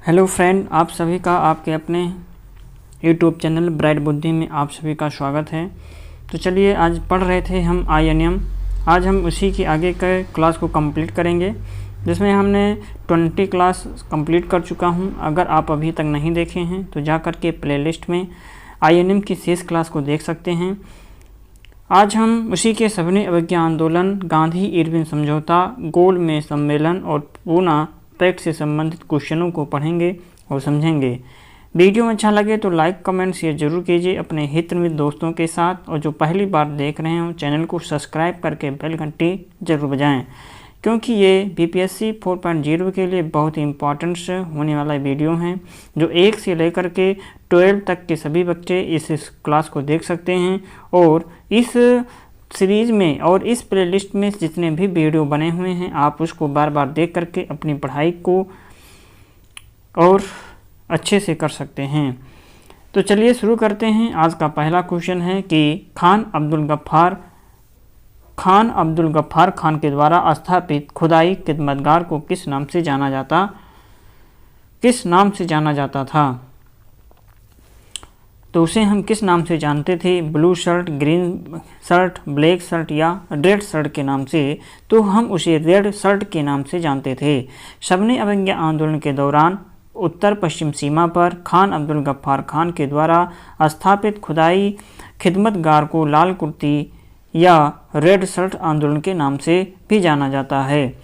Hello friend, आप सभी का आपके अपने यूट्यूब चैनल ब्राइट बुद्धि में आप सभी का स्वागत है। तो चलिए, आज पढ़ रहे थे हम INM। आज हम उसी की आगे के क्लास को कंप्लीट करेंगे, जिसमें हमने 20 क्लास कंप्लीट कर चुका हूं। अगर आप अभी तक नहीं देखे हैं तो जा कर के प्लेलिस्ट में INM की शेष क्लास को देख सकते हैं। आज हम उसी के सविनय अवज्ञा आंदोलन, गांधी इरविन समझौता, गोल्ड में सम्मेलन और पूना पैक्ट से संबंधित क्वेश्चनों को पढ़ेंगे और समझेंगे। वीडियो में अच्छा लगे तो लाइक कमेंट शेयर जरूर कीजिए अपने हित मित्र दोस्तों के साथ, और जो पहली बार देख रहे हो चैनल को सब्सक्राइब करके बेल घंटी जरूर बजाएं, क्योंकि ये BPSC 4.0 के लिए बहुत ही इम्पोर्टेंट होने वाला वीडियो हैं। जो 1 से लेकर के 12 तक के सभी बच्चे इस क्लास को देख सकते हैं, और इस सीरीज़ में और इस प्लेलिस्ट में जितने भी वीडियो बने हुए हैं आप उसको बार बार देख करके अपनी पढ़ाई को और अच्छे से कर सकते हैं। तो चलिए शुरू करते हैं। आज का पहला क्वेश्चन है कि खान अब्दुल गफ्फार खान के द्वारा स्थापित खुदाई खिदमतगार को किस नाम से जाना जाता था। तो उसे हम किस नाम से जानते थे? Blue shirt, green shirt, black shirt या रेड शर्ट के नाम से? तो हम उसे रेड शर्ट के नाम से जानते थे। सविनय अवज्ञा आंदोलन के दौरान उत्तर पश्चिम सीमा पर खान अब्दुल गफ्फार खान के द्वारा स्थापित खुदाई खिदमतगार को लाल कुर्ती या रेड शर्ट आंदोलन के नाम से भी जाना जाता है।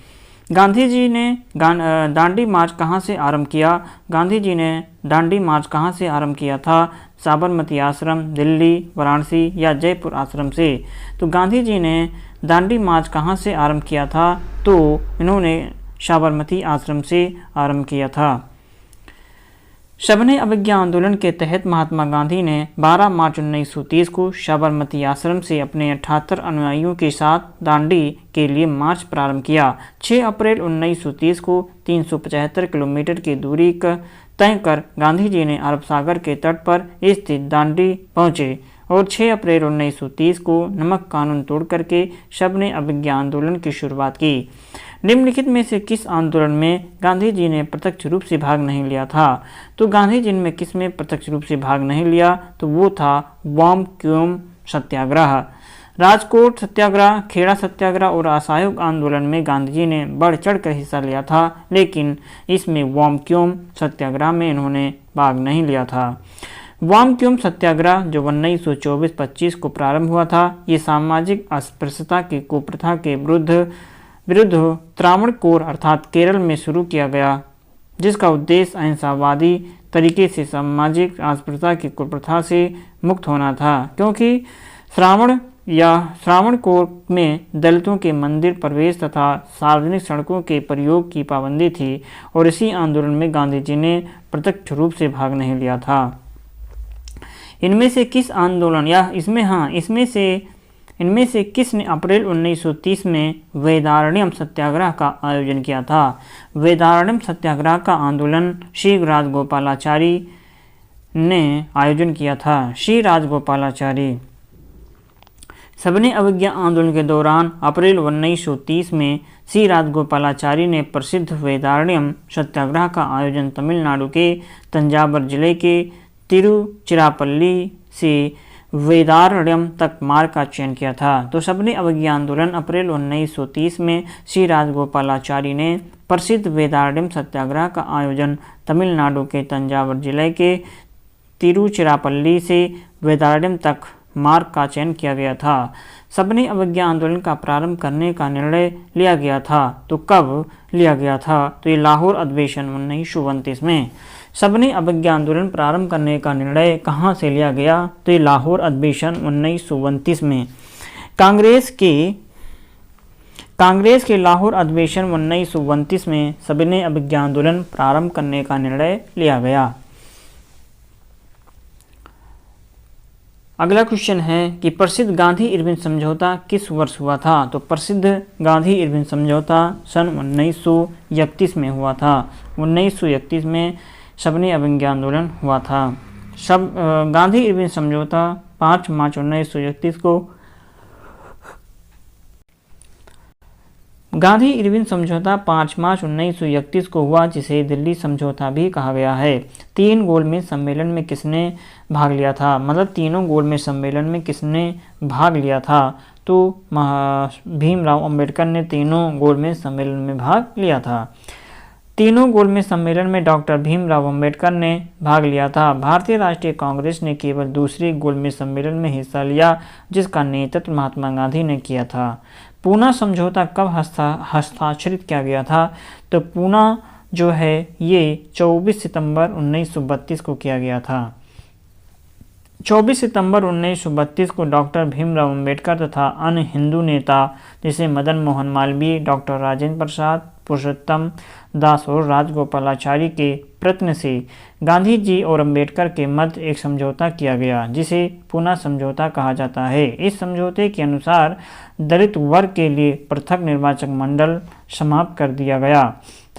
गांधी जी ने दांडी मार्च कहाँ से आरंभ किया? गांधी जी ने दांडी मार्च कहाँ से आरंभ किया था? साबरमती आश्रम, दिल्ली, वाराणसी या जयपुर आश्रम से? तो गांधी जी ने दांडी मार्च कहाँ से आरंभ किया था? तो इन्होंने साबरमती आश्रम से आरंभ किया था। सविनय अवज्ञा आंदोलन के तहत महात्मा गांधी ने 12 मार्च 1930 को साबरमती आश्रम से अपने 78 अनुयायियों के साथ दांडी के लिए मार्च प्रारंभ किया। 6 अप्रैल 1930 को 375 किलोमीटर की दूरी तय कर गांधी जी ने अरब सागर के तट पर स्थित दांडी पहुंचे और 6 अप्रैल 1930 को नमक कानून तोड़ करके सविनय अवज्ञा आंदोलन की शुरुआत की। निम्नलिखित में से किस आंदोलन में गांधी जी ने प्रत्यक्ष रूप से भाग नहीं लिया था? तो गांधी जी ने किस में प्रत्यक्ष रूप से भाग नहीं लिया? तो वो था वामक्युम सत्याग्रह। राजकोट सत्याग्रह, खेड़ा सत्याग्रह और असहयोग आंदोलन में गांधी जी ने बढ़ चढ़ कर हिस्सा लिया था, लेकिन इसमें वामक्युम सत्याग्रह में इन्होंने भाग नहीं लिया था। वामक्युम सत्याग्रह जो 1924-25 को प्रारंभ हुआ था, ये सामाजिक अस्पृश्यता की कुप्रथा के विरुद्ध त्रावणकोर अर्थात केरल में शुरू किया गया, जिसका उद्देश्य अहिंसावादी तरीके से सामाजिक अस्पृश्यता की कुप्रथा से मुक्त होना था, क्योंकि श्रावणकोर में दलितों के मंदिर प्रवेश तथा सार्वजनिक सड़कों के प्रयोग की पाबंदी थी, और इसी आंदोलन में गांधी जी ने प्रत्यक्ष रूप से भाग नहीं लिया था। इनमें से किस आंदोलन या इनमें से किसने अप्रैल 1930 में वेदारण्यम सत्याग्रह का आयोजन किया था? वेदारण्यम सत्याग्रह का आंदोलन श्री राजगोपालाचारी ने आयोजन किया था। श्री राजगोपालाचारी सविनय अवज्ञा आंदोलन के दौरान अप्रैल 1930 में श्री राजगोपालाचारी ने प्रसिद्ध वेदारण्यम सत्याग्रह का आयोजन तमिलनाडु के तंजावर जिले के तिरुचिरापल्ली से वेदारण्यम तक मार्ग का चयन किया था। तो सविनय अवज्ञा आंदोलन अप्रैल 1930 में श्री राजगोपालाचारी ने प्रसिद्ध वेदारण्यम सत्याग्रह का आयोजन तमिलनाडु के तंजावर जिले के तिरुचिरापल्ली से वेदारण्यम तक मार्ग का चयन किया गया था। सविनय अवज्ञा आंदोलन का प्रारंभ करने का निर्णय लिया गया था। तो कब लिया गया था? तो ये लाहौर अधिवेशन 1929 में। सविनय अवज्ञा आंदोलन प्रारंभ करने का निर्णय कहाँ से लिया गया? तो ये लाहौर अधिवेशन 1929 में। कांग्रेस के लाहौर अधिवेशन 1929 में सविनय अवज्ञा आंदोलन प्रारंभ करने का निर्णय लिया गया। अगला क्वेश्चन है कि प्रसिद्ध गांधी इरविन समझौता किस वर्ष हुआ था? तो प्रसिद्ध गांधी इरविन समझौता सन 1931 में हुआ था। 1931 में सविनय अवज्ञा आंदोलन हुआ था। गांधी इरविन समझौता 5 मार्च 1931 को गांधी इरविन समझौता 5 मार्च 1931 को हुआ, जिसे दिल्ली समझौता भी कहा गया है। 3 गोलमेज सम्मेलन में किसने भाग लिया था? मतलब तीनों गोलमेज सम्मेलन में किसने भाग लिया था? तो भीमराव अंबेडकर ने तीनों गोलमेज सम्मेलन में भाग लिया था। तीनों गोलमेज सम्मेलन में डॉक्टर भीमराव अंबेडकर ने भाग लिया था। भारतीय राष्ट्रीय कांग्रेस ने केवल दूसरी गोलमेज सम्मेलन में हिस्सा लिया, जिसका नेतृत्व महात्मा गांधी ने किया था। पूना समझौता कब हस्ताक्षरित किया गया था? तो पूना जो है ये 24 सितंबर 1932 को किया गया था। 24 सितंबर 1932 को डॉक्टर भीमराव अंबेडकर तथा अन्य हिंदू नेता जैसे मदन मोहन मालवीय, डॉक्टर राजेंद्र प्रसाद, पुरुषोत्तम दास और राजगोपालाचारी के प्रयत्न से गांधी जी और अंबेडकर के मध्य एक समझौता किया गया, जिसे पूना समझौता कहा जाता है। इस समझौते के अनुसार दलित वर्ग के लिए पृथक निर्वाचक मंडल समाप्त कर दिया गया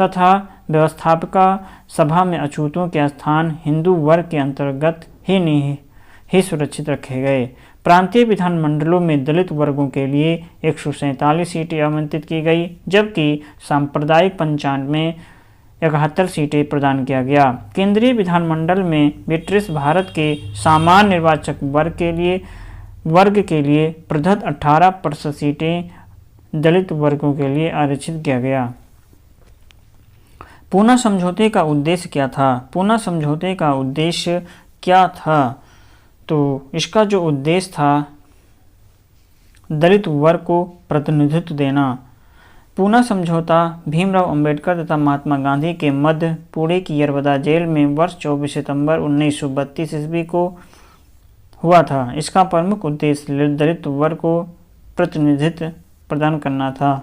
तथा व्यवस्थापिका सभा में अछूतों के स्थान हिंदू वर्ग के अंतर्गत ही सुरक्षित रखे गए। प्रांतीय विधानमंडलों में दलित वर्गों के लिए 147 सीटें आवंटित की गई, जबकि सांप्रदायिक पंचायत में 71 सीटें प्रदान किया गया। केंद्रीय विधानमंडल में ब्रिटिश भारत के सामान्य निर्वाचक वर्ग के लिए प्रदत्त 18% सीटें दलित वर्गों के लिए आरक्षित किया गया। पूना समझौते का उद्देश्य क्या था? पूना समझौते का उद्देश्य क्या था? तो इसका जो उद्देश्य था दलित वर्ग को प्रतिनिधित्व देना। पूना समझौता भीमराव अंबेडकर तथा महात्मा गांधी के मध्य पुणे की यरवदा जेल में वर्ष 24 सितंबर 1932 ईस्वी को हुआ था। इसका प्रमुख उद्देश्य दलित वर्ग को प्रतिनिधित्व प्रदान करना था।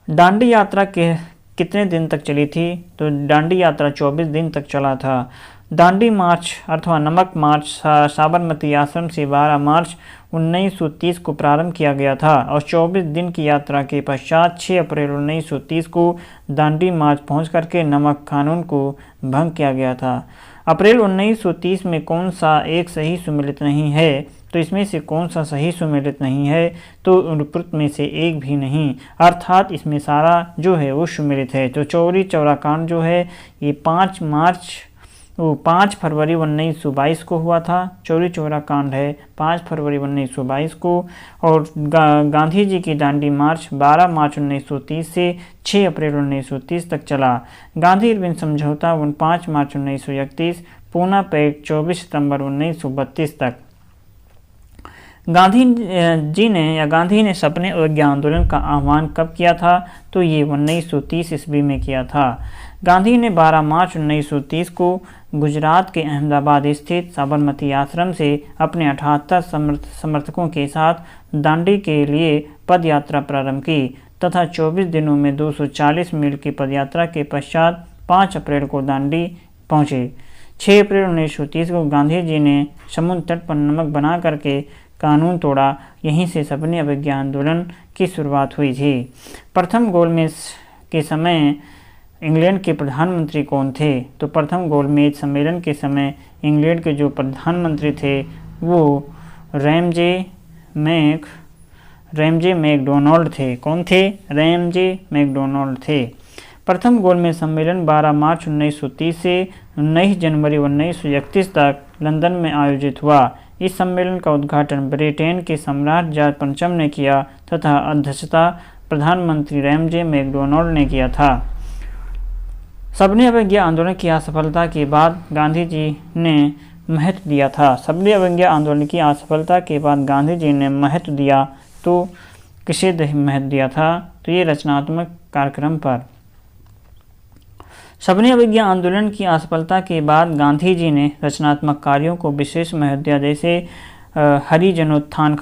दांडी यात्रा के कितने दिन तक चली थी? तो दांडी यात्रा 24 दिन तक चला था। दांडी मार्च अथवा नमक मार्च साबरमती आश्रम से 12 मार्च 1930 को प्रारंभ किया गया था और 24 दिन की यात्रा के पश्चात 6 अप्रैल 1930 को दांडी मार्च पहुंच करके नमक कानून को भंग किया गया था। अप्रैल 1930 में कौन सा एक सही सुमेलित नहीं है? तो इसमें से कौन सा सही सुमेलित नहीं है? तो उपरोक्त में से एक भी नहीं, अर्थात इसमें सारा जो है वो सुमेलित है। तो चौरी चौरा कांड जो है ये 5 फरवरी 1922 को हुआ था। चौरी चौरा कांड है 5 फरवरी 1922 को और गांधी जी की दांडी मार्च 12 मार्च 1930 से 6 अप्रैल 1930 तक चला। गांधी इरविन समझौता 5 मार्च 1931, पूना पैक्ट 24 सितंबर 1932 तक। गांधी ने सपने अवज्ञा आंदोलन का आह्वान कब किया था? तो ये 1930 ईस्वी में किया था। गांधी ने 12 मार्च 1930 को गुजरात के अहमदाबाद स्थित साबरमती आश्रम से अपने 78 समर्थकों के साथ दांडी के लिए पद यात्रा प्रारंभ की तथा 24 दिनों में 240 मील की पदयात्रा के पश्चात 5 अप्रैल को दांडी पहुंचे। 6 अप्रैल 1930 को गांधी जी ने समुद्र तट पर नमक बना करके कानून तोड़ा। यहीं से सपने अवज्ञा आंदोलन की शुरुआत हुई थी। प्रथम गोलमेज के समय इंग्लैंड के प्रधानमंत्री कौन थे? तो प्रथम गोलमेज सम्मेलन के समय इंग्लैंड के जो प्रधानमंत्री थे वो रैमजे मैकडोनाल्ड थे। कौन थे? रैमजे मैकडोनाल्ड थे। प्रथम गोलमेज सम्मेलन 12 मार्च 1930 से 19 जनवरी 1931 तक लंदन में आयोजित हुआ। इस सम्मेलन का उद्घाटन ब्रिटेन के सम्राट जॉर्ज पंचम ने किया तथा अध्यक्षता प्रधानमंत्री रैमजे मैकडोनाल्ड ने किया था। सबने अवज्ञा आंदोलन की असफलता के बाद गांधी जी ने महत्व दिया था। सबने अवज्ञा आंदोलन की असफलता के बाद गांधी जी ने महत्व दिया, तो किसे महत्व दिया था? तो ये रचनात्मक कार्यक्रम पर। सबने अवज्ञा आंदोलन की असफलता के बाद गांधी जी ने रचनात्मक कार्यों को विशेष महत्व दिया, जैसे हरिजनोत्थान,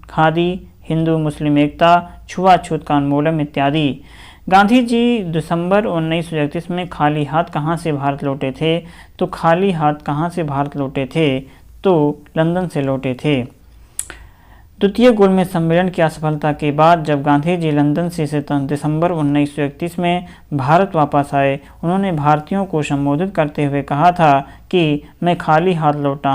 खादी, हिंदू मुस्लिम एकता, छुआछूत का उन्मूलन इत्यादि। गांधी जी दिसंबर 1931 में खाली हाथ कहाँ से भारत लौटे थे? तो खाली हाथ कहाँ से भारत लौटे थे? तो लंदन से लौटे थे। द्वितीय गोलमेज सम्मेलन की असफलता के बाद जब गांधी जी लंदन से दिसंबर 1931 में भारत वापस आए, उन्होंने भारतीयों को संबोधित करते हुए कहा था कि मैं खाली हाथ लौटा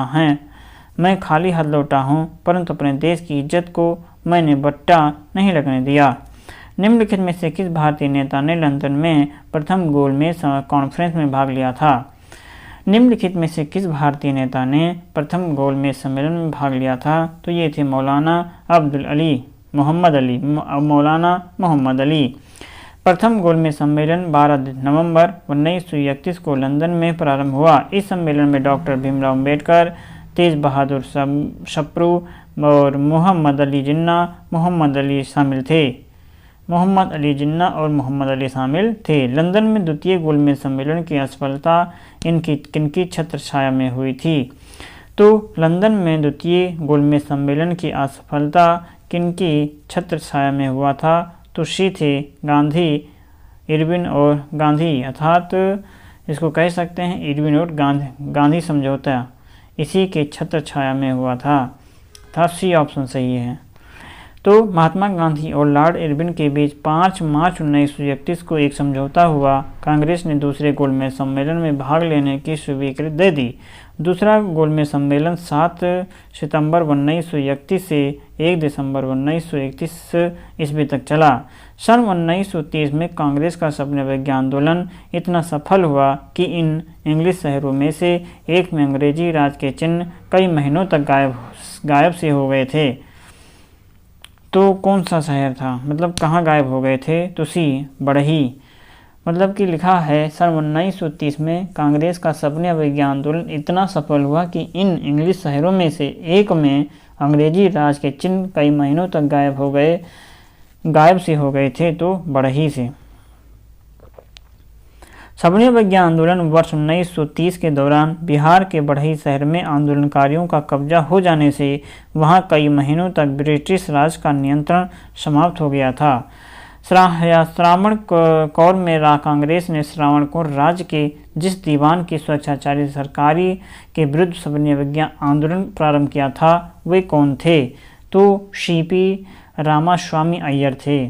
मैं खाली हाथ लौटा हूँ, परंतु अपने देश की इज्जत को मैंने बट्टा नहीं लगने दिया। निम्नलिखित में से किस भारतीय नेता ने लंदन में प्रथम गोलमेज कॉन्फ्रेंस में भाग लिया था? निम्नलिखित में से किस भारतीय नेता ने प्रथम गोलमेज सम्मेलन में भाग लिया था? तो ये थे मौलाना मौलाना मोहम्मद अली। प्रथम गोलमेज सम्मेलन 12 नवंबर 1931 को लंदन में प्रारंभ हुआ। इस सम्मेलन में डॉक्टर भीमराव अम्बेडकर, तेज बहादुर सप्रू और मोहम्मद अली शामिल थे। लंदन में द्वितीय गोलमेज सम्मेलन की असफलता किनकी छत्रछाया में हुई थी? तो लंदन में द्वितीय गोलमेज सम्मेलन की असफलता किनकी छत्रछाया में हुआ था? तो शी थे गांधी, इरविन और गांधी, अर्थात इसको कह सकते हैं इरविन और गांधी समझौता इसी के छत्रछाया में हुआ था। सी ऑप्शन सही है। तो महात्मा गांधी और लॉर्ड इरविन के बीच 5 मार्च 1931 को एक समझौता हुआ। कांग्रेस ने दूसरे गोलमेज सम्मेलन में भाग लेने की स्वीकृति दे दी। दूसरा गोलमेज सम्मेलन 7 सितंबर 1931 से 1 दिसंबर 1931 ईस्वी तक चला। सन 1930 में कांग्रेस का सपने विज्ञान आंदोलन इतना सफल हुआ कि इन इंग्लिश शहरों में से एक में अंग्रेजी राज के चिन्ह कई महीनों तक गायब से हो गए थे। तो कौन सा शहर था, मतलब कहाँ गायब हो गए थे? तो सी बढ़ही, मतलब कि लिखा है सन 1930 में कांग्रेस का सपने विज्ञान आंदोलन इतना सफल हुआ कि इन इंग्लिश शहरों में से एक में अंग्रेजी राज के चिन्ह कई महीनों तक गायब से हो गए थे। तो बढ़ही से। सपने विज्ञान आंदोलन वर्ष 1930 के दौरान बिहार के बढ़ई शहर में आंदोलनकारियों का कब्जा हो जाने से वहां कई महीनों तक ब्रिटिश राज का नियंत्रण समाप्त हो गया था। श्रावण कौर में कांग्रेस ने श्रावण कौर राज्य के जिस दीवान की स्वेच्छाचारी सरकारी के विरुद्ध सपने विज्ञान आंदोलन प्रारंभ किया था वे कौन थे? तो सीपी रामास्वामी अय्यर थे।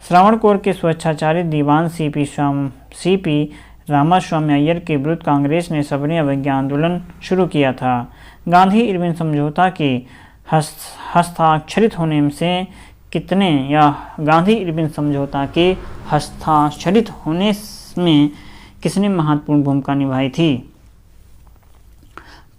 श्रावण कौर के स्वेच्छाचारी दीवान सीपी रामास्वामी अय्यर के विरुद्ध कांग्रेस ने सपने विज्ञान आंदोलन शुरू किया था। गांधी इरविन समझौता के हस्ताक्षरित होने से गांधी इरविन समझौता के हस्ताक्षरित होने में किसने महत्वपूर्ण भूमिका निभाई थी?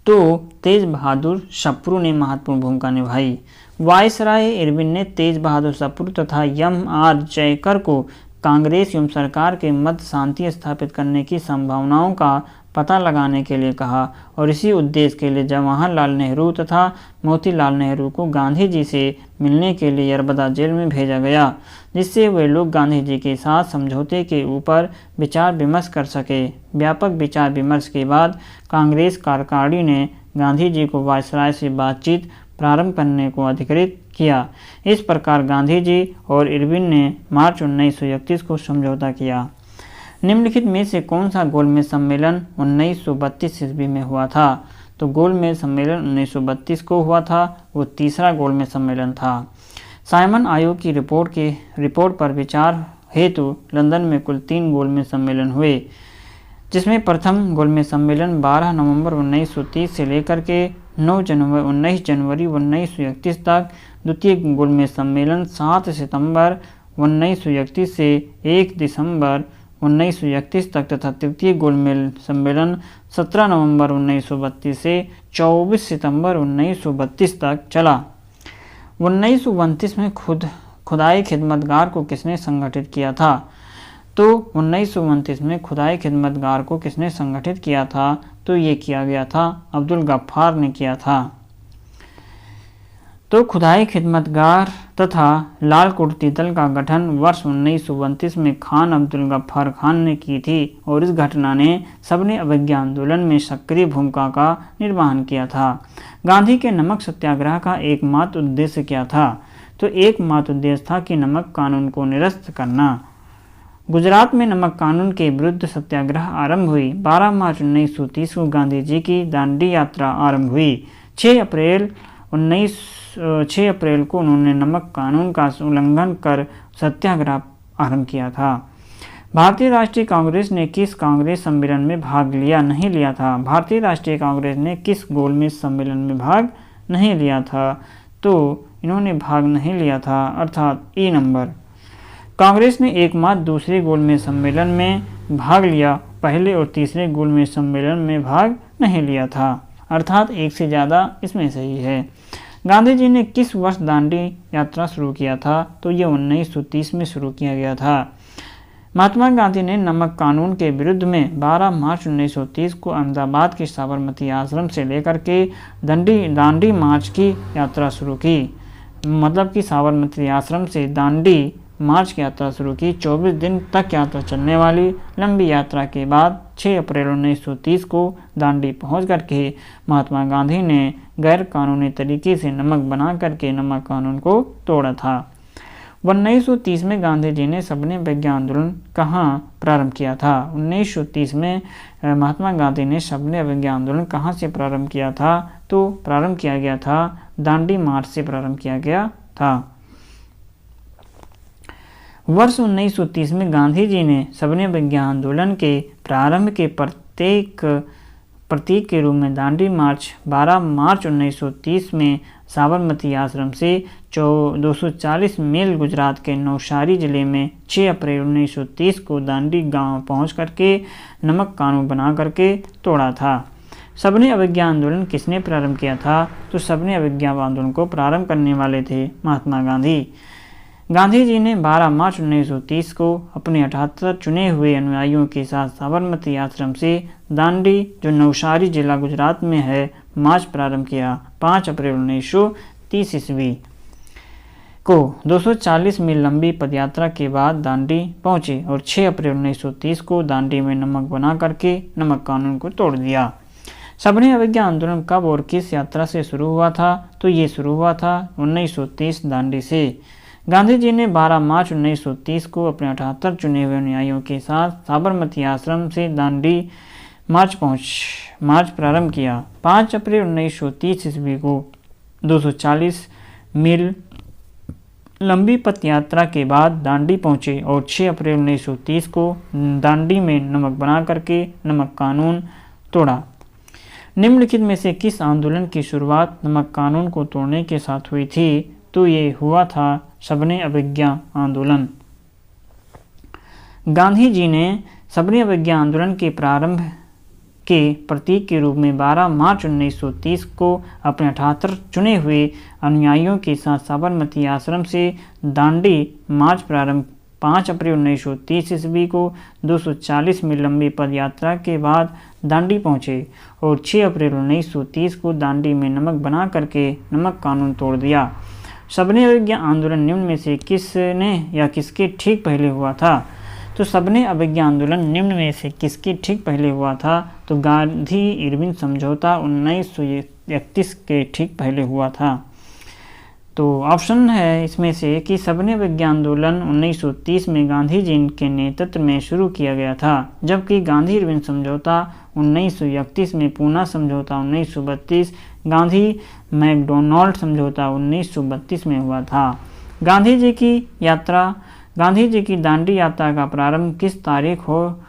तो तेज बहादुर सप्रू ने महत्वपूर्ण भूमिका निभाई। वायसराय इरविन ने तेज बहादुर सप्रू तथा एम.आर. जयकर को कांग्रेस एवं सरकार के मध्य शांति स्थापित करने की संभावनाओं का पता लगाने के लिए कहा और इसी उद्देश्य के लिए जवाहरलाल नेहरू तथा मोतीलाल नेहरू को गांधी जी से मिलने के लिए यरबदा जेल में भेजा गया, जिससे वे लोग गांधी जी के साथ समझौते के ऊपर विचार विमर्श कर सके। व्यापक विचार विमर्श के बाद कांग्रेस कार्यकारिणी ने गांधी जी को वायसराय से बातचीत प्रारंभ करने को अधिकृत किया। इस प्रकार गांधी जी और इरविन ने मार्च 1931 को समझौता किया। निम्नलिखित में से कौन सा गोलमेज सम्मेलन 1932 ईस्वी में हुआ था? तो गोलमेज सम्मेलन 1932 को हुआ था, वो तीसरा गोलमेज सम्मेलन था। साइमन आयोग की रिपोर्ट पर विचार हेतु लंदन में कुल 3 गोलमेज सम्मेलन हुए, जिसमें प्रथम गोलमेज सम्मेलन 12 नवंबर 1930 से लेकर के 19 जनवरी 1931 तक, द्वितीय गोलमेज सम्मेलन 7 सितंबर 1931 से 1 दिसंबर 1931 तक तथा तृतीय गोलमेज सम्मेलन 17 नवंबर 1932 से 24 सितंबर 1932 तक चला। 1929 में खुदाई खिदमतगार को किसने संगठित किया था? तो 1929 में खुदाई खिदमतगार को किसने संगठित किया था? तो ये किया गया था अब्दुल गफ्फार ने किया था। तो खुदाई खिदमतगार तथा लाल कुर्ती दल का गठन वर्ष 1929 में खान अब्दुल गफ्फार खान ने की थी और इस घटना ने सपने विज्ञान आंदोलन में सक्रिय भूमिका का निर्वहन किया था। गांधी के नमक सत्याग्रह का एकमात्र उद्देश्य क्या था? तो एकमात्र उद्देश्य था कि नमक कानून को निरस्त करना। गुजरात में नमक कानून के विरुद्ध सत्याग्रह आरंभ हुई। 12 मार्च 1930 को गांधी जी की दांडी यात्रा आरंभ हुई। 6 अप्रैल को उन्होंने नमक कानून का उल्लंघन कर सत्याग्रह आरंभ किया था। भारतीय राष्ट्रीय कांग्रेस ने किस कांग्रेस सम्मेलन में भाग लिया नहीं लिया था? भारतीय राष्ट्रीय कांग्रेस ने किस गोलमेज सम्मेलन में भाग नहीं लिया था? तो इन्होंने भाग नहीं लिया था, अर्थात ई नंबर। कांग्रेस ने एकमात्र दूसरे गोलमेज सम्मेलन में भाग लिया, पहले और तीसरे गोलमेज सम्मेलन में भाग नहीं लिया था, अर्थात एक से ज़्यादा इसमें सही है। गांधी जी ने किस वर्ष दांडी यात्रा शुरू किया था? तो ये 1930 में शुरू किया गया था। महात्मा गांधी ने नमक कानून के विरुद्ध में 12 मार्च 1930 को अहमदाबाद के साबरमती आश्रम से लेकर के दांडी मार्च की यात्रा शुरू की। मतलब कि साबरमती आश्रम से दांडी मार्च की यात्रा शुरू की। 24 दिन तक यात्रा चलने वाली लंबी यात्रा के बाद 6 अप्रैल 1930 को दांडी पहुंच करके महात्मा गांधी ने गैर कानूनी तरीके से नमक बना करके नमक कानून को तोड़ा था। 1930 में गांधी जी ने सबने विज्ञान आंदोलन कहाँ प्रारंभ किया था? 1930 में महात्मा गांधी ने सबने विज्ञान आंदोलन कहाँ से प्रारंभ किया था? तो प्रारंभ किया गया था दांडी मार्च से प्रारंभ किया गया था। वर्ष 1930 में गांधी जी ने सबने विज्ञान आंदोलन के प्रारंभ के प्रतीक के रूप में दांडी मार्च 12 मार्च 1930 में साबरमती आश्रम से 240 मील गुजरात के नवसारी जिले में 6 अप्रैल 1930 को दांडी गांव पहुंच करके नमक कानून बना करके तोड़ा था। सबने अवज्ञा आंदोलन किसने प्रारंभ किया था? तो सबने अवज्ञा आंदोलन को प्रारंभ करने वाले थे महात्मा गांधी। गांधी जी ने 12 मार्च 1930 को अपने 78 चुने हुए अनुयायियों के साथ साबरमती आश्रम से दांडी, जो नवसारी जिला गुजरात में है, मार्च प्रारंभ किया। 5 अप्रैल 1930 ईस्वी को 240 मील लंबी पदयात्रा के बाद दांडी पहुंचे और 6 अप्रैल 1930 को दांडी में नमक बना करके नमक कानून को तोड़ दिया। सबने अवज्ञा आंदोलन कब और किस यात्रा से शुरू हुआ था? तो ये शुरू हुआ था 1930 दांडी से। गांधी जी ने 12 मार्च 1930 को अपने 78 चुने हुए अनुयायियों के साथ साबरमती आश्रम से दांडी मार्च प्रारंभ किया। 5 अप्रैल 1930 ईस्वी को 240 मील लंबी पदयात्रा के बाद दांडी पहुंचे और 6 अप्रैल 1930 को दांडी में नमक बना करके नमक कानून तोड़ा। निम्नलिखित में से किस आंदोलन की शुरुआत नमक कानून को तोड़ने के साथ हुई थी? तो ये हुआ था सबने अवज्ञा आंदोलन। गांधी जी ने सबने अवज्ञा आंदोलन के प्रारंभ के प्रतीक के रूप में 12 मार्च 1930 को अपने 78 चुने हुए अनुयायियों के साथ साबरमती आश्रम से दांडी मार्च प्रारंभ 5 अप्रैल 1930 ईस्वी को 240 मील लंबी पदयात्रा के बाद दांडी पहुंचे और 6 अप्रैल 1930 को दांडी में नमक बना करके नमक कानून तोड़ दिया। सबने अवज्ञा आंदोलन निम्न में से किसने या किसके ठीक पहले हुआ था? तो सबने अवज्ञा आंदोलन निम्न में से किसके ठीक पहले हुआ था? तो गांधी इरविन समझौता 1931 के ठीक पहले हुआ था। तो ऑप्शन है इसमें से कि सबने अवज्ञा आंदोलन 1930 में गांधी जी के नेतृत्व में शुरू किया गया था, जबकि गांधी इरविन समझौता 1931 में, पूना समझौता 1932, गांधी मैकडोनाल्ड समझौता 1932 में हुआ था। गांधी जी की दांडी यात्रा का प्रारंभ किस तारीख हो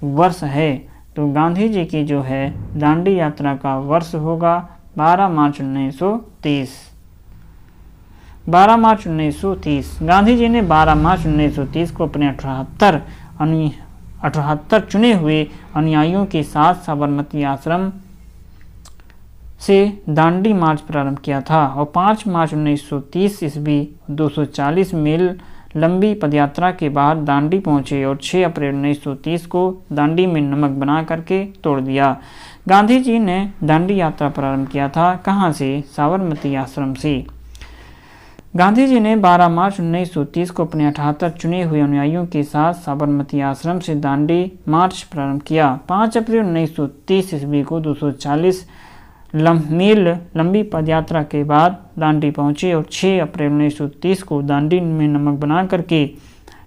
वर्ष है? तो गांधी जी की जो है दांडी यात्रा का वर्ष होगा 12 मार्च 1930। 12 मार्च 1930 गांधी जी ने 12 मार्च 1930 को अपने 78 चुने हुए अनुयायियों के साथ साबरमती आश्रम से दांडी मार्च प्रारंभ किया था और 5 मार्च 1930 ईस्वी 240 मील लंबी पदयात्रा के बाद दांडी पहुंचे और 6 अप्रैल 1930 को दांडी में नमक बना करके तोड़ दिया। गांधी जी ने दांडी यात्रा प्रारंभ किया था कहाँ से? साबरमती आश्रम से। गांधी जी ने 12 मार्च 1930 को अपने 78 चुने हुए अनुयायियों के साथ साबरमती आश्रम से दांडी मार्च प्रारंभ किया। 5 अप्रैल 1930 ईस्वी को 240 मील लंबी पदयात्रा के बाद दांडी पहुंचे और 6 अप्रैल 1930 को दांडी में नमक बना करके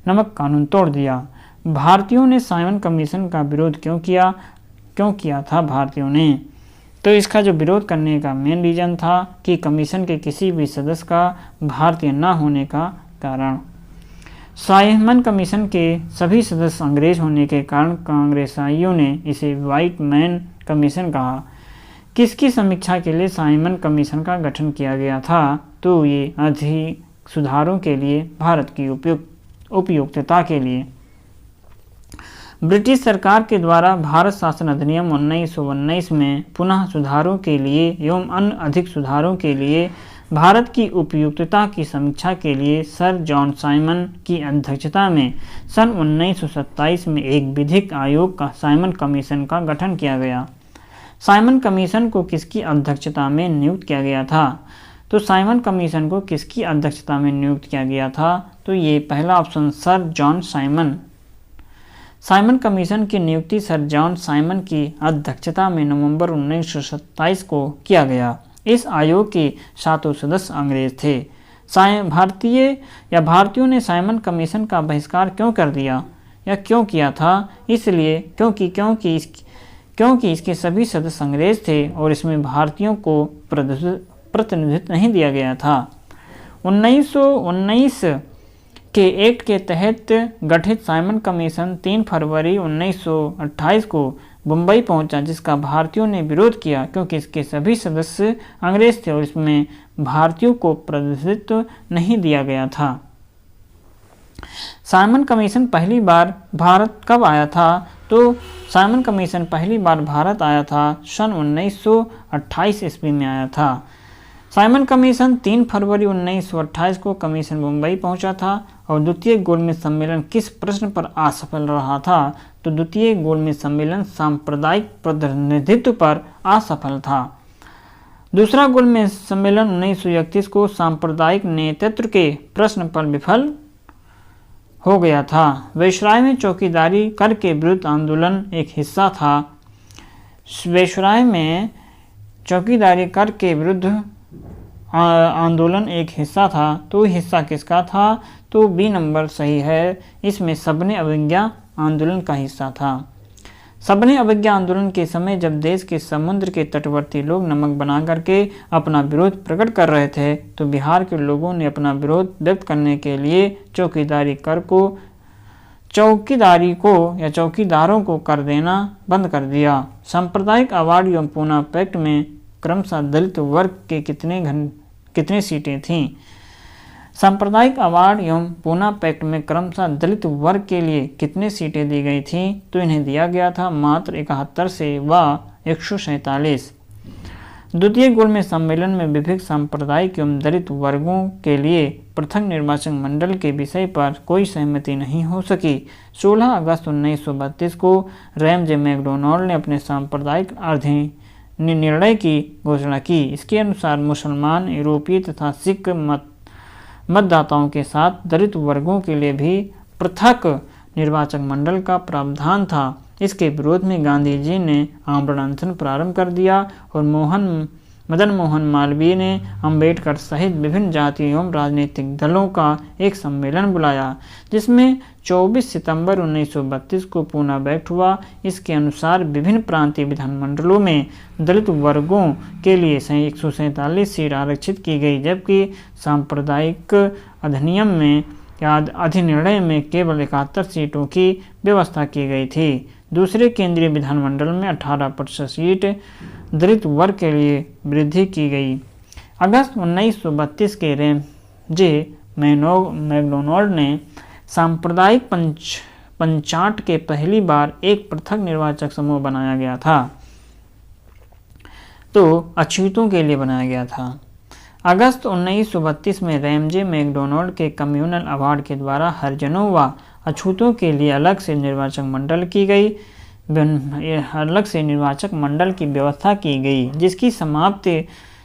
नमक कानून तोड़ दिया। भारतीयों ने साइमन कमीशन का विरोध क्यों किया था भारतीयों ने? तो इसका जो विरोध करने का मेन रीज़न था कि कमीशन के किसी भी सदस्य का भारतीय न होने का कारण। साइमन कमीशन के सभी सदस्य अंग्रेज होने के कारण कांग्रेसियों ने इसे व्हाइट मैन कमीशन कहा। किसकी समीक्षा के लिए साइमन कमीशन का गठन किया गया था? तो ये अधिक सुधारों के लिए, भारत की उपयुक्तता के लिए। ब्रिटिश सरकार के द्वारा भारत शासन अधिनियम 1919 में पुनः सुधारों के लिए एवं अन्य अधिक सुधारों के लिए भारत की उपयुक्तता की समीक्षा के लिए सर जॉन साइमन की अध्यक्षता में सन 1927 में एक विधिक आयोग का साइमन कमीशन का गठन किया गया। साइमन कमीशन को किसकी अध्यक्षता में नियुक्त किया गया था? तो साइमन कमीशन को किसकी अध्यक्षता में नियुक्त किया गया था? तो ये पहला option sir John Simon. Simon commission की नियुक्ति सर जॉन साइमन की अध्यक्षता में नवंबर 1927 को किया गया। इस आयोग के 7 सदस्य अंग्रेज थे। भारतीयों ने साइमन कमीशन का बहिष्कार क्यों कर दिया या क्यों किया था? इसलिए क्योंकि इसके सभी सदस्य अंग्रेज थे और इसमें भारतीयों को प्रतिनिधित्व नहीं दिया गया था। 1919 के एक्ट के तहत गठित साइमन कमीशन 3 फरवरी 1928 को मुंबई पहुंचा, जिसका भारतीयों ने विरोध किया क्योंकि इसके सभी सदस्य अंग्रेज थे और इसमें भारतीयों को प्रतिनिधित्व नहीं दिया गया था। साइमन कमीशन पहली बार भारत कब आया था? तो साइमन कमीशन पहली बार भारत आया था सन 1928 ईस्वी में आया था। साइमन कमीशन 3 फरवरी 1928 को कमीशन मुंबई पहुंचा था और द्वितीय गोलमेज सम्मेलन किस प्रश्न पर असफल रहा था? तो द्वितीय गोलमेज सम्मेलन सांप्रदायिक प्रतिनिधित्व पर असफल था। दूसरा गोलमेज सम्मेलन 1931 को सांप्रदायिक नेतृत्व के प्रश्न पर विफल हो गया था। वायसराय में चौकीदारी कर के विरुद्ध आंदोलन एक हिस्सा था। वायसराय में चौकीदारी कर के विरुद्ध आंदोलन एक हिस्सा था। तो हिस्सा किसका था? तो बी नंबर सही है। इसमें सबने अवज्ञा आंदोलन का हिस्सा था। सबने अवज्ञा आंदोलन के समय जब देश के समुद्र के तटवर्ती लोग नमक बना करके अपना विरोध प्रकट कर रहे थे, तो बिहार के लोगों ने अपना विरोध व्यक्त करने के लिए चौकीदारों को कर देना बंद कर दिया। सांप्रदायिक अवार्ड एवं पूना पैक्ट में क्रमशः दलित वर्ग के कितने सीटें थीं? सांप्रदायिक अवार्ड एवं पूना पैक्ट में क्रमशः दलित वर्ग के लिए कितने सीटें दी गई थीं? तो इन्हें दिया गया था मात्र 71 से व 147। द्वितीय गोलमेज सम्मेलन में विभिन्न सांप्रदायिक एवं दलित वर्गों के लिए पृथक निर्वाचन मंडल के विषय पर कोई सहमति नहीं हो सकी। 16 अगस्त 1932 को रैमजे मैकडोनाल्ड ने अपने सांप्रदायिक निर्णय की घोषणा की। इसके अनुसार मुसलमान, यूरोपीय तथा सिख मतदाताओं के साथ दलित वर्गों के लिए भी पृथक निर्वाचक मंडल का प्रावधान था। इसके विरोध में गांधी जी ने आमरण अनशन प्रारंभ कर दिया और मदन मोहन मालवीय ने अंबेडकर सहित विभिन्न जातीय एवं राजनीतिक दलों का एक सम्मेलन बुलाया, जिसमें 24 सितंबर 1932 को पूना बैठ हुआ। इसके अनुसार विभिन्न प्रांतीय विधानमंडलों में दलित वर्गों के लिए 147 सीट आरक्षित की गई, जबकि सांप्रदायिक अधिनिर्णय में केवल 71 सीटों की व्यवस्था की गई थी। दूसरे केंद्रीय विधानमंडल में 18% सीट दलित वर्ग के लिए वृद्धि की गई। अगस्त 1932 के रैमजे मैकडोनाल्ड ने सांप्रदायिक पंचाट के पहली बार एक पृथक निर्वाचक समूह बनाया गया था, तो अछूतों के लिए बनाया गया था। अगस्त 1932 में रैमजे मैकडोनाल्ड के कम्युनल अवार्ड के द्वारा हरिजनों व अछूतों के लिए अलग से निर्वाचक मंडल की व्यवस्था की गई,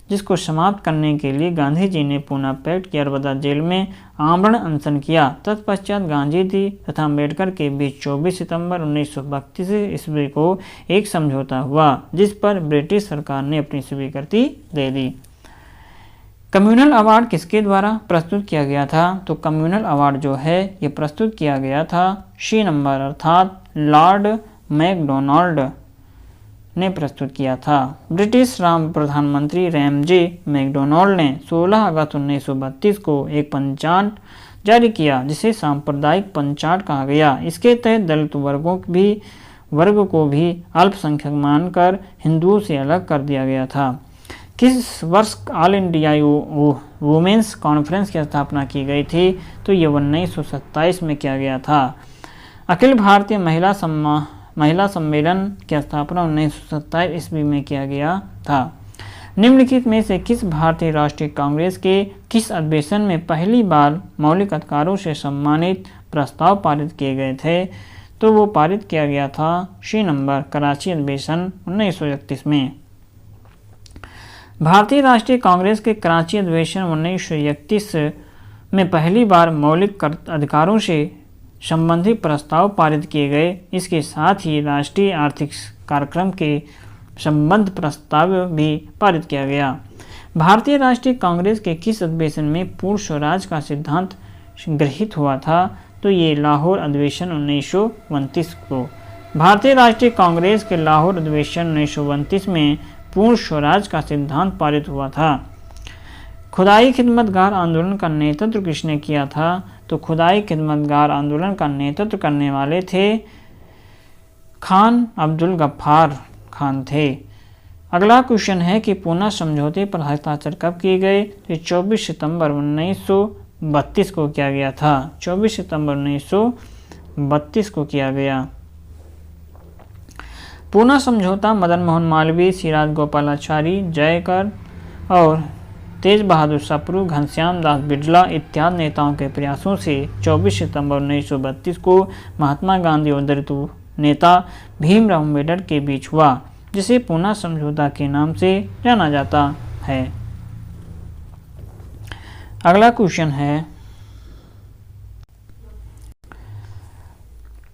जिसको समाप्त करने के लिए गांधी जी ने पूना पैक्ट की अरबदा जेल में आमरण अनशन किया। तत्पश्चात गांधी जी तथा अम्बेडकर के बीच 24 सितंबर 1932 ईस्वी को एक समझौता हुआ, जिस पर ब्रिटिश सरकार ने अपनी स्वीकृति दे दी। कम्युनल अवार्ड किसके द्वारा प्रस्तुत किया गया था? तो कम्युनल अवार्ड जो है ये प्रस्तुत किया गया था सी नंबर अर्थात लॉर्ड मैकडोनाल्ड ने प्रस्तुत किया था। ब्रिटिश प्रधानमंत्री रैमजे मैकडोनाल्ड ने 16 अगस्त 1932 को एक पंचाट जारी किया, जिसे सांप्रदायिक पंचाट कहा गया। इसके तहत दलित वर्ग को भी अल्पसंख्यक मानकर हिंदुओं से अलग कर दिया गया था। किस वर्ष ऑल इंडिया वुमेन्स कॉन्फ्रेंस की स्थापना की गई थी? तो ये 1927 में किया गया था। अखिल भारतीय महिला सम्मेलन की स्थापना 1927 ईस्वी में किया गया था। निम्नलिखित में से किस भारतीय राष्ट्रीय कांग्रेस के किस अधिवेशन में पहली बार मौलिक अधिकारों से सम्मानित प्रस्ताव पारित किए गए थे? तो वो पारित किया गया था सी नंबर कराची अधिवेशन 1931 में। भारतीय राष्ट्रीय कांग्रेस के कराची अधिवेशन 1931 में पहली बार मौलिक अधिकारों से संबंधित प्रस्ताव पारित किए गए। इसके साथ ही राष्ट्रीय आर्थिक कार्यक्रम के संबंध प्रस्ताव भी पारित किया गया। भारतीय राष्ट्रीय कांग्रेस के किस अधिवेशन में पूर्ण स्वराज का सिद्धांत गृहीत हुआ था? तो ये लाहौर अधिवेशन 1929 को। भारतीय राष्ट्रीय कांग्रेस के लाहौर अधिवेशन 1929 में पूर्ण स्वराज का सिद्धांत पारित हुआ था। खुदाई खिदमतगार आंदोलन का नेतृत्व किसने किया था? तो खुदाई खिदमतगार आंदोलन का नेतृत्व करने वाले थे खान अब्दुल गफ्फार खान थे। अगला क्वेश्चन है कि पूना समझौते पर हस्ताक्षर कब किए गए? तो 24 सितंबर 1932 को किया गया था। 24 सितंबर 1932 को किया गया। पूना समझौता मदन मोहन मालवीय, सिराज गोपालाचारी, जयकर और तेज बहादुर सप्रू, घनश्याम दास बिड़ला इत्यादि नेताओं के प्रयासों से 24 सितंबर 1932 को महात्मा गांधी और दलित नेता भीमराव अम्बेडकर के बीच हुआ, जिसे पूना समझौता के नाम से जाना जाता है। अगला क्वेश्चन है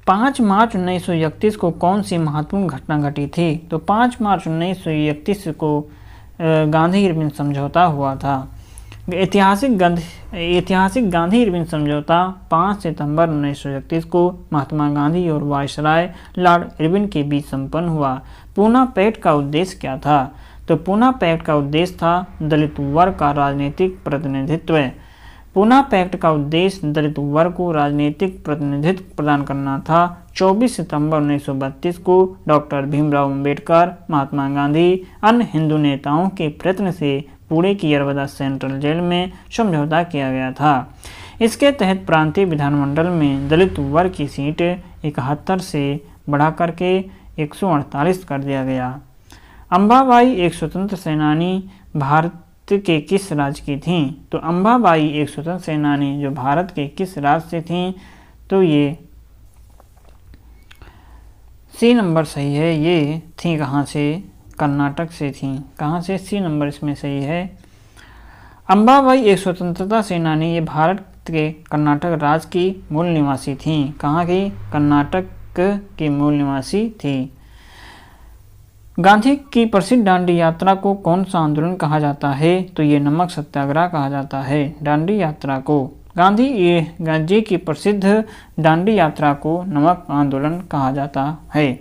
5 मार्च 1931 को कौन सी महत्वपूर्ण घटना घटी थी? तो 5 मार्च 1931 को गांधी इरविन समझौता हुआ था। ऐतिहासिक गांधी इरविन समझौता 5 सितंबर 1931 को महात्मा गांधी और वायसराय लॉर्ड इरविन के बीच संपन्न हुआ। पूना पैक्ट का उद्देश्य क्या था? तो पूना पैक्ट का उद्देश्य था दलित वर्ग का राजनीतिक प्रतिनिधित्व। पूना पैक्ट का उद्देश्य दलित वर्ग को राजनीतिक प्रतिनिधित्व प्रदान करना था। 24 सितंबर 1932 को डॉक्टर भीमराव अम्बेडकर, महात्मा गांधी, अन्य हिंदू नेताओं के प्रयत्न से पुणे की यरवदा सेंट्रल जेल में समझौता किया गया था। इसके तहत प्रांतीय विधानमंडल में दलित वर्ग की सीट 71 से बढ़ा करके 148 कर दिया गया। अम्बाबाई एक स्वतंत्र सेनानी भारत के किस राज्य की थीं? तो अम्बाबाई एक स्वतंत्र सेनानी जो भारत के किस राज्य से थीं? तो ये सी नंबर सही है। ये थी कहाँ से? कर्नाटक से थी। कहाँ से? सी नंबर इसमें सही है। अम्बाबाई एक स्वतंत्रता सेनानी ये भारत के कर्नाटक राज्य की मूल निवासी थीं। कहाँ की? कर्नाटक की मूल निवासी थी। गांधी की प्रसिद्ध दांडी यात्रा को कौन सा आंदोलन कहा जाता है? तो ये नमक सत्याग्रह कहा जाता है। दांडी यात्रा को गांधी की प्रसिद्ध दांडी यात्रा को नमक आंदोलन कहा जाता है।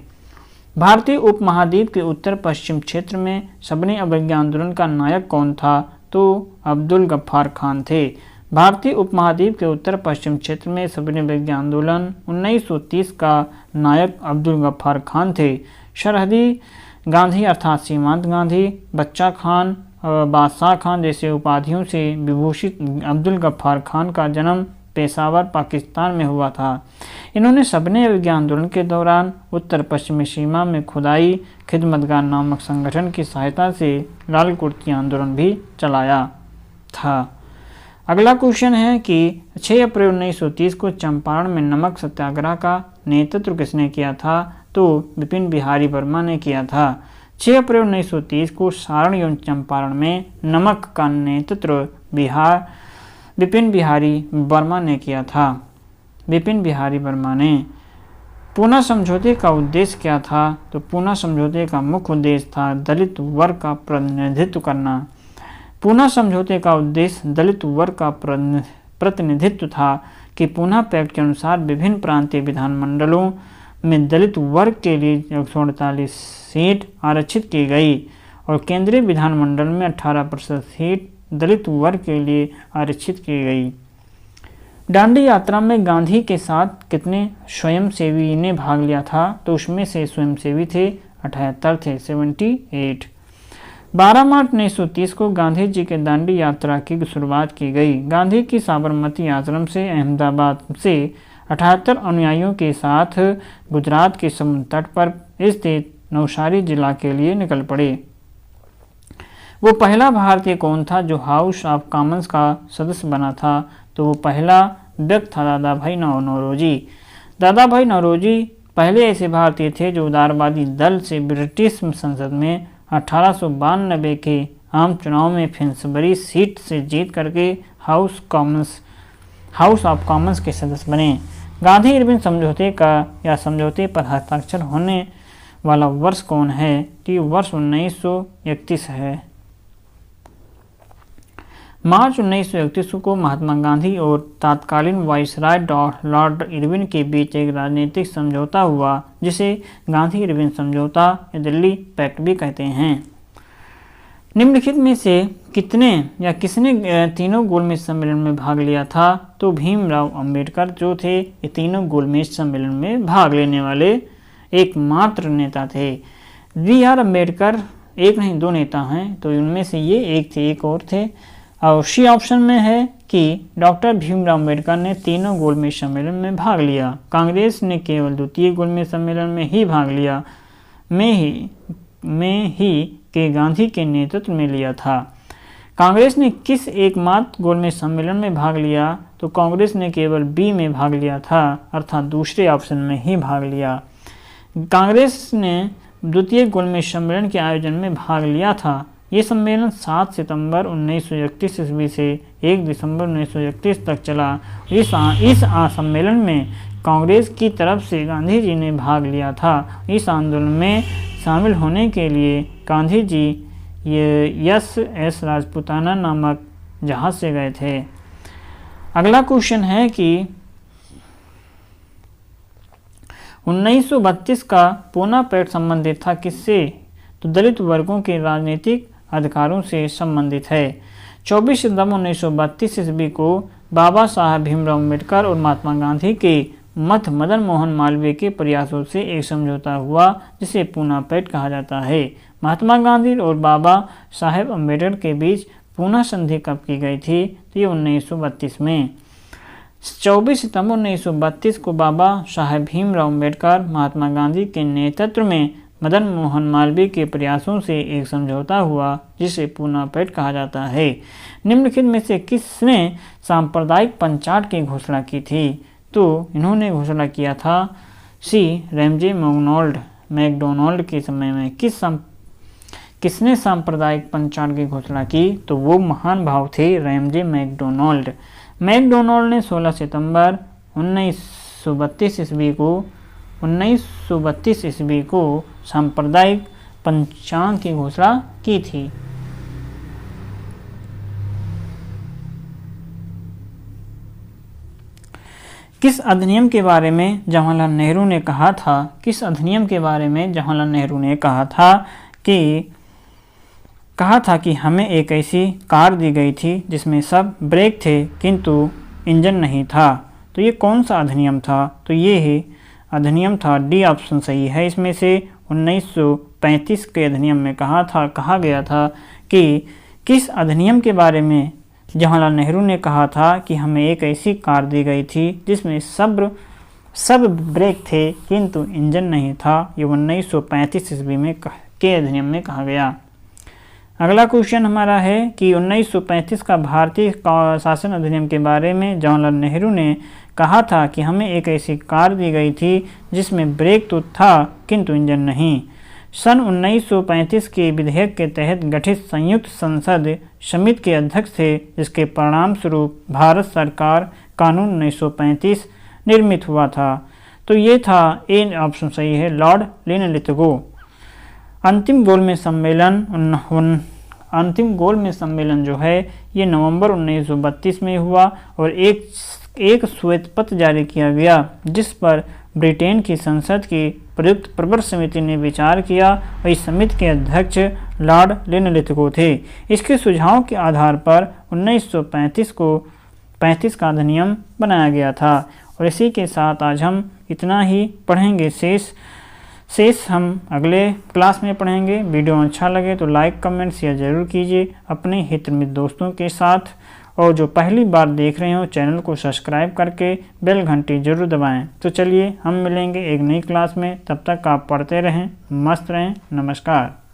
भारतीय उपमहाद्वीप के उत्तर पश्चिम क्षेत्र में सबने अवज्ञा आंदोलन का नायक कौन था? तो अब्दुल गफ्फार खान थे। भारतीय उपमहाद्वीप के उत्तर पश्चिम क्षेत्र में सबने अवज्ञा आंदोलन 1930 का नायक अब्दुल गफ्फार खान थे। सरहदी गांधी अर्थात सीमांत गांधी, बच्चा खान, बादशाह खान जैसे उपाधियों से विभूषित अब्दुल गफ्फार खान का जन्म पेशावर पाकिस्तान में हुआ था। इन्होंने सबने अवज्ञा आंदोलन के दौरान उत्तर पश्चिमी सीमा में खुदाई खिदमतगार नामक संगठन की सहायता से लाल कुर्ती आंदोलन भी चलाया था। अगला क्वेश्चन है कि 6 अप्रैल 1930 को चंपारण में नमक सत्याग्रह का नेतृत्व किसने किया था? तो विपिन बिहारी वर्मा ने किया था। 6 अप्रैल 1930 को सारण एवं चंपारण में नमक का नेतृत्व विपिन बिहारी वर्मा ने किया था। विपिन बिहारी वर्मा ने। पूना समझौते का उद्देश्य क्या था? तो पूना समझौते का मुख्य उद्देश्य था दलित वर्ग का प्रतिनिधित्व करना। पूना समझौते का उद्देश्य दलित वर्ग का प्रतिनिधित्व था कि पूना पैक्ट के अनुसार विभिन्न प्रांतीय विधानमंडलों में दलित वर्ग के लिए 148 सीट आरक्षित की गई और केंद्रीय विधानमंडल में 18% सीट दलित वर्ग के लिए आरक्षित की गई। दांडी यात्रा में गांधी के साथ कितने स्वयंसेवी ने भाग लिया था? तो उसमें से स्वयंसेवी थे 78 थे, 78। 12 मार्च 1930 को गांधी जी के दांडी यात्रा की शुरुआत की गई। गांधी की साबरमती आश्रम से अहमदाबाद से 78 अनुयायियों के साथ गुजरात के समुद्र तट पर स्थित नवसारी जिला के लिए निकल पड़े। वो पहला भारतीय कौन था जो हाउस ऑफ कॉमन्स का सदस्य बना था? तो वो पहला व्यक्ति था दादा भाई नौरोजी। दादा भाई नौरोजी पहले ऐसे भारतीय थे जो उदारवादी दल से ब्रिटिश संसद में 1892 के आम चुनाव में फिंसबरी सीट से जीत करके हाउस ऑफ कॉमन्स के सदस्य बने। गांधी इरविन समझौते का या समझौते पर हस्ताक्षर होने वाला वर्ष कौन है? तो ये वर्ष 1931 है। मार्च 1931 को महात्मा गांधी और तत्कालीन वाइसराय लॉर्ड इरविन के बीच एक राजनीतिक समझौता हुआ जिसे गांधी इरविन समझौता या दिल्ली पैक्ट भी कहते हैं। निम्नलिखित में से किसने तीनों गोलमेज सम्मेलन में भाग लिया था? तो भीमराव अंबेडकर जो थे ये तीनों गोलमेज सम्मेलन में भाग लेने वाले एकमात्र नेता थे। B.R. अम्बेडकर एक नहीं दो नेता हैं, तो उनमें से ये एक थे, एक और थे। और सी ऑप्शन में है कि डॉक्टर भीमराव अम्बेडकर ने तीनों गोलमेज सम्मेलन में भाग लिया। कांग्रेस ने केवल द्वितीय गोलमेज सम्मेलन में ही भाग लिया में ही के गांधी के नेतृत्व में लिया था। कांग्रेस ने किस एकमात्र गोलमेज सम्मेलन में भाग लिया? तो कांग्रेस ने केवल बी में भाग लिया था, अर्थात दूसरे ऑप्शन में ही भाग लिया। कांग्रेस ने द्वितीय गोलमेज सम्मेलन के आयोजन में भाग लिया था। ये सम्मेलन 7 सितंबर 1931 ईस्वी से 1 दिसंबर 1931 तक चला। इस सम्मेलन में कांग्रेस की तरफ से गांधी जी ने भाग लिया था। इस आंदोलन में शामिल होने के लिए गांधी जी एस राजपुताना नामक जहाज से गए थे। अगला क्वेश्चन है कि 1932 का पूना पैक्ट संबंधित था किससे? तो दलित वर्गों के राजनीतिक अधिकारों से संबंधित है। 24 सितंबर 1932 ईस्वी को बाबा साहब भीमराव अम्बेडकर और महात्मा गांधी के मध्य मदन मोहन मालवीय के प्रयासों से एक समझौता हुआ जिसे पूना पैक्ट कहा जाता है। महात्मा गांधी और बाबा साहेब अम्बेडकर के बीच पूना संधि कब की गई थी? तो ये 1932 में। 24 सितंबर 1932 को बाबा साहेब भीमराव अम्बेडकर महात्मा गांधी के नेतृत्व में मदन मोहन मालवीय के प्रयासों से एक समझौता हुआ जिसे पूना पैक्ट कहा जाता है। निम्नलिखित में से किसने सांप्रदायिक पंचायत की घोषणा की थी? तो इन्होंने घोषणा किया था सी रैमजे मैकडोनाल्ड के समय में। किसने सांप्रदायिक पंचायत की घोषणा की? तो वो महान भाव थे रैमजे मैकडोनाल्ड। मैकडोनाल्ड ने 16 सितंबर 1932 ईस्वी को सांप्रदायिक पंचायत की घोषणा की थी। किस अधिनियम के बारे में जवाहरलाल नेहरू ने कहा था? किस अधिनियम के बारे में जवाहरलाल नेहरू ने कहा था कि हमें एक ऐसी कार दी गई थी जिसमें सब ब्रेक थे किंतु इंजन नहीं था। तो ये कौन सा अधिनियम था? तो ये ही अधिनियम था, डी ऑप्शन सही है इसमें से। 1935 के अधिनियम में कहा गया था कि किस अधिनियम के बारे में जवाहरलाल नेहरू ने कहा था कि हमें एक ऐसी कार दी गई थी जिसमें सब ब्रेक थे किंतु इंजन नहीं था। ये 1935 ईस्वी में के अधिनियम में कहा गया। अगला क्वेश्चन हमारा है कि 1935 का भारतीय शासन अधिनियम के बारे में जवाहरलाल नेहरू ने कहा था कि हमें एक ऐसी कार दी गई थी जिसमें ब्रेक तो था किंतु इंजन नहीं। सन 1935 के विधेयक के तहत गठित संयुक्त संसद समिति के अध्यक्ष थे जिसके परिणाम स्वरूप भारत सरकार कानून 1935 निर्मित हुआ था। तो ये था ए ऑप्शन सही है, लॉर्ड लिनलिथगो। अंतिम गोलमेज सम्मेलन जो है ये नवंबर 1932 में हुआ और एक श्वेत पत्र जारी किया गया जिस पर ब्रिटेन की संसद की प्रयुक्त प्रवर समिति ने विचार किया और इस समिति के अध्यक्ष लॉर्ड लिनलिथगो थे। इसके सुझाव के आधार पर 1935 35 का अधिनियम बनाया गया था। और इसी के साथ आज हम इतना ही पढ़ेंगे। शेष हम अगले क्लास में पढ़ेंगे। वीडियो अच्छा लगे तो लाइक कमेंट शेयर ज़रूर कीजिए अपने हित मित्र दोस्तों के साथ। और जो पहली बार देख रहे हो चैनल को सब्सक्राइब करके बेल घंटी जरूर दबाएं। तो चलिए हम मिलेंगे एक नई क्लास में। तब तक आप पढ़ते रहें, मस्त रहें। नमस्कार।